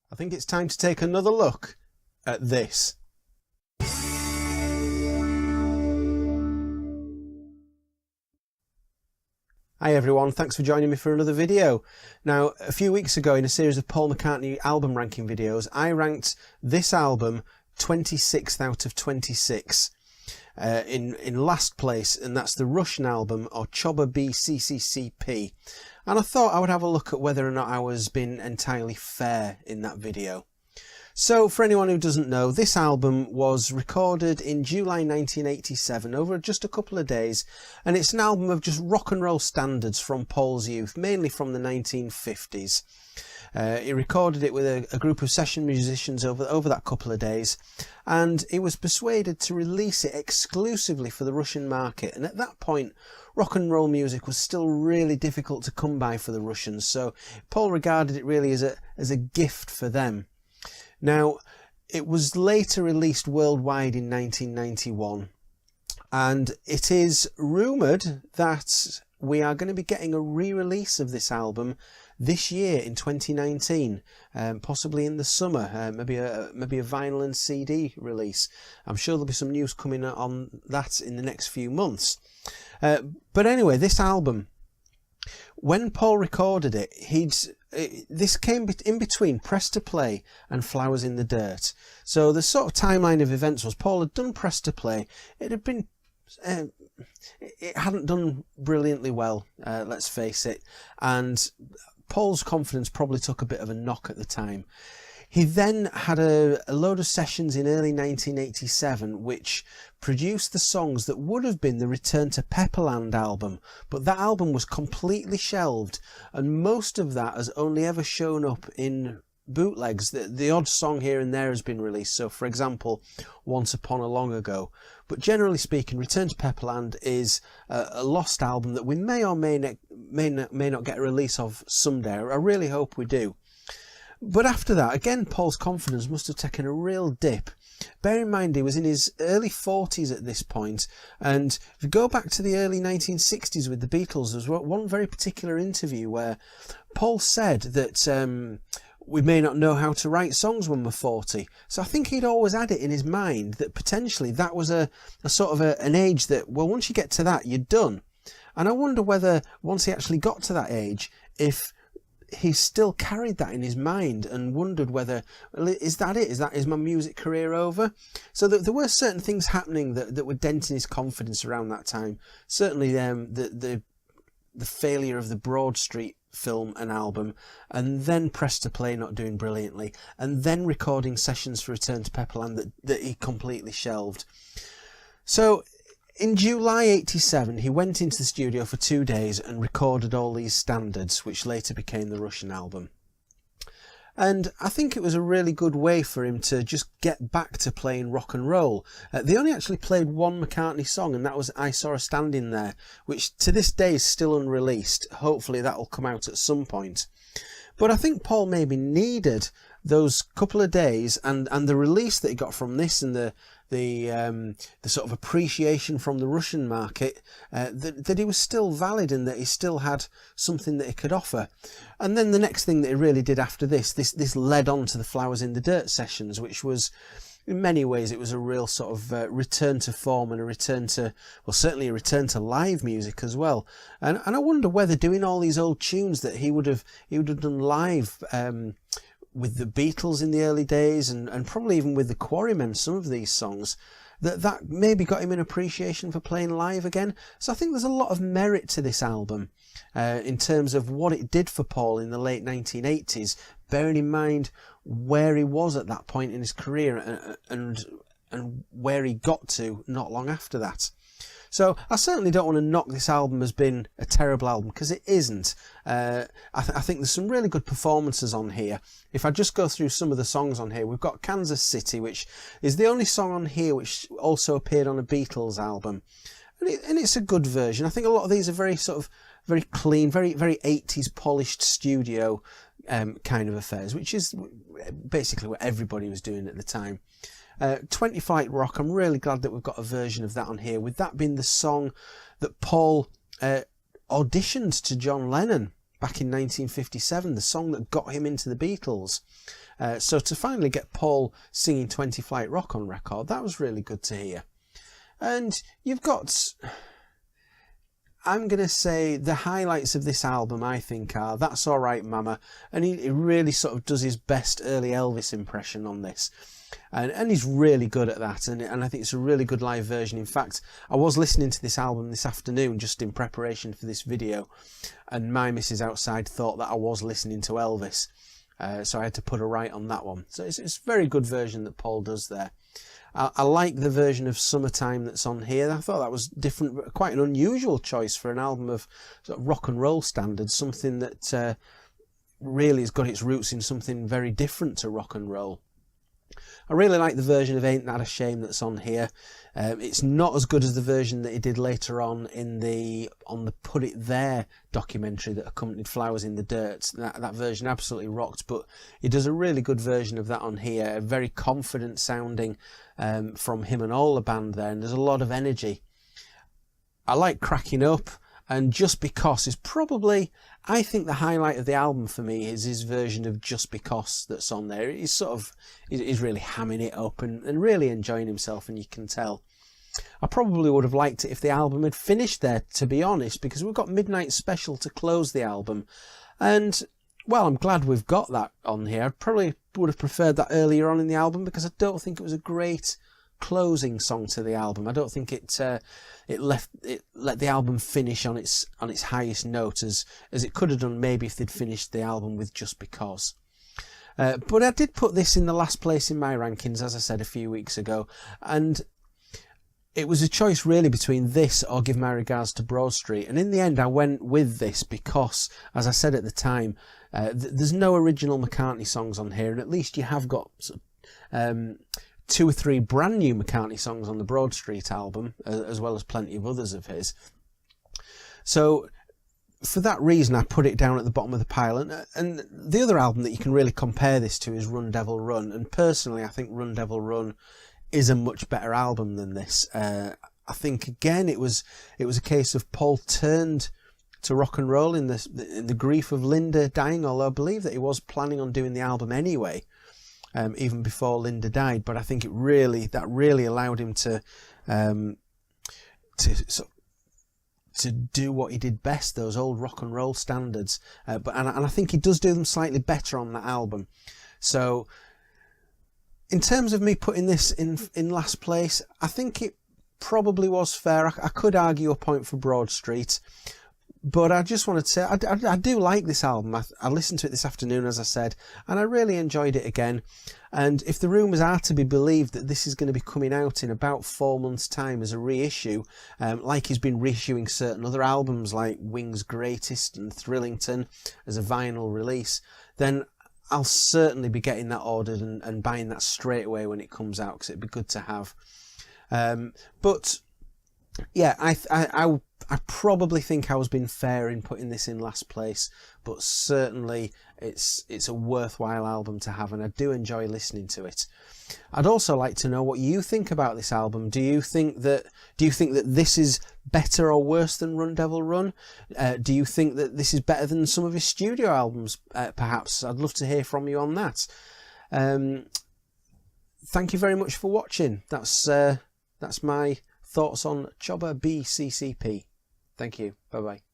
I think it's time to take another look at this. Hi everyone, thanks for joining me for another video. Now, a few weeks ago in a series of Paul McCartney album ranking videos, I ranked this album 26th out of 26 in last place, and that's the Russian album, or CHOBA B CCCP. And I thought I would have a look at whether or not I was being entirely fair in that video. So, for anyone who doesn't know, this album was recorded in July 1987 over just a couple of days, and it's an album of just rock and roll standards from Paul's youth, mainly from the 1950s. He recorded it with a group of session musicians over that couple of days, and he was persuaded to release it exclusively for the Russian market. And at that point, rock and roll music was still really difficult to come by for the Russians, so Paul regarded it really as a gift for them. Now, it was later released worldwide in 1991, and it is rumoured that we are going to be getting a re-release of this album this year in 2019, possibly in the summer, maybe a vinyl and CD release. I'm sure there'll be some news coming on that in the next few months. But anyway, this album, when Paul recorded it, this came in between Press to Play and Flowers in the Dirt. So the sort of timeline of events was Paul had done Press to Play. It had been, it hadn't done brilliantly well, let's face it, and Paul's confidence probably took a bit of a knock at the time. He then had a load of sessions in early 1987 which produced the songs that would have been the Return to Pepperland album, but that album was completely shelved, and most of that has only ever shown up in bootlegs. The odd song here and there has been released, so for example, Once Upon a Long Ago. But generally speaking, Return to Pepperland is a lost album that we may or may not get a release of someday. I really hope we do. But after that, again, Paul's confidence must have taken a real dip. Bear in mind, he was in his early 40s at this point, and if you go back to the early 1960s with the Beatles, there was one very particular interview where Paul said that we may not know how to write songs when we're 40. So I think he'd always had it in his mind that potentially that was a sort of an age that, well, once you get to that, you're done. And I wonder whether once he actually got to that age, if he still carried that in his mind and wondered whether, well, is that it? Is my music career over? So there were certain things happening that were denting his confidence around that time. Certainly the failure of the Broad Street film and album, and then Press to Play not doing brilliantly, and then recording sessions for Return to Pepperland that he completely shelved. So in July 87, he went into the studio for 2 days and recorded all these standards, which later became the Russian album. And I think it was a really good way for him to just get back to playing rock and roll. They only actually played one McCartney song, and that was I Saw Her Standing There, which to this day is still unreleased. Hopefully that'll come out at some point. But I think Paul maybe needed those couple of days and the release that he got from this, and the sort of appreciation from the Russian market, that he was still valid and that he still had something that he could offer. And then the next thing that he really did after this led on to the Flowers in the Dirt sessions, which was, in many ways, it was a real sort of return to form and a return to, well, certainly a return to live music as well. And I wonder whether doing all these old tunes that he would have done live with the Beatles in the early days, and probably even with the Quarrymen, some of these songs, that maybe got him an appreciation for playing live again. So I think there's a lot of merit to this album in terms of what it did for Paul in the late 1980s, bearing in mind where he was at that point in his career and where he got to not long after that. So I certainly don't want to knock this album as being a terrible album, because it isn't. I think there's some really good performances on here. If I just go through some of the songs on here, we've got Kansas City, which is the only song on here which also appeared on a Beatles album. And it's a good version. I think a lot of these are very sort of very clean, very 80s polished studio kind of affairs, which is basically what everybody was doing at the time. 20 Flight Rock, I'm really glad that we've got a version of that on here, with that being the song that Paul auditioned to John Lennon back in 1957, the song that got him into the Beatles. So to finally get Paul singing 20 Flight Rock on record, that was really good to hear. And you've got, I'm going to say, the highlights of this album, I think, are That's Alright Mama, and he really sort of does his best early Elvis impression on this. And he's really good at that, and I think it's a really good live version. In fact, I was listening to this album this afternoon just in preparation for this video, and my missus outside thought that I was listening to Elvis, so I had to put her right on that one. So it's a very good version that Paul does there. I like the version of Summertime that's on here. I thought that was different, quite an unusual choice for an album of sort of rock and roll standards, something that really has got its roots in something very different to rock and roll. I really like the version of Ain't That a Shame that's on here. It's not as good as the version that he did later on on the Put It There documentary that accompanied Flowers in the Dirt. That version absolutely rocked, but he does a really good version of that on here, a very confident sounding from him and all the band there, and there's a lot of energy. I like Cracking Up, and Just Because is probably, I think, the highlight of the album for me is his version of Just Because that's on there. He's really hamming it up and really enjoying himself, and you can tell. I probably would have liked it if the album had finished there, to be honest, because we've got Midnight Special to close the album. And, well, I'm glad we've got that on here. I probably would have preferred that earlier on in the album, because I don't think it was a great closing song to the album. I don't think it let the album finish on its highest note as it could have done maybe if they'd finished the album with Just Because. But I did put this in the last place in my rankings, as I said a few weeks ago, and it was a choice really between this or Give My Regards to Broad Street, and in the end I went with this because, as I said at the time, there's no original McCartney songs on here, and at least you have got 2 or 3 brand new McCartney songs on the Broad Street album, as well as plenty of others of his. So for that reason I put it down at the bottom of the pile, and the other album that you can really compare this to is Run Devil Run, and personally I think Run Devil Run is a much better album than this. I think again it was a case of Paul turned to rock and roll in the grief of Linda dying, although I believe that he was planning on doing the album anyway, even before Linda died. But I think that really allowed him to do what he did best, those old rock and roll standards. And I think he does do them slightly better on that album. So in terms of me putting this in last place, I think it probably was fair. I could argue a point for Broad Street, but I just wanted to say I do like this album. I listened to it this afternoon, as I said, and I really enjoyed it again. And if the rumours are to be believed that this is going to be coming out in about 4 months' time as a reissue, like he's been reissuing certain other albums like Wings Greatest and Thrillington as a vinyl release, then I'll certainly be getting that ordered and buying that straight away when it comes out, because it'd be good to have. But yeah, I probably think I was being fair in putting this in last place, but certainly it's a worthwhile album to have, and I do enjoy listening to it. I'd also like to know what you think about this album. Do you think that this is better or worse than Run Devil Run? Do you think that this is better than some of his studio albums, perhaps? I'd love to hear from you on that. Thank you very much for watching. That's my thoughts on CHOBA B CCCP. Thank you. Bye bye.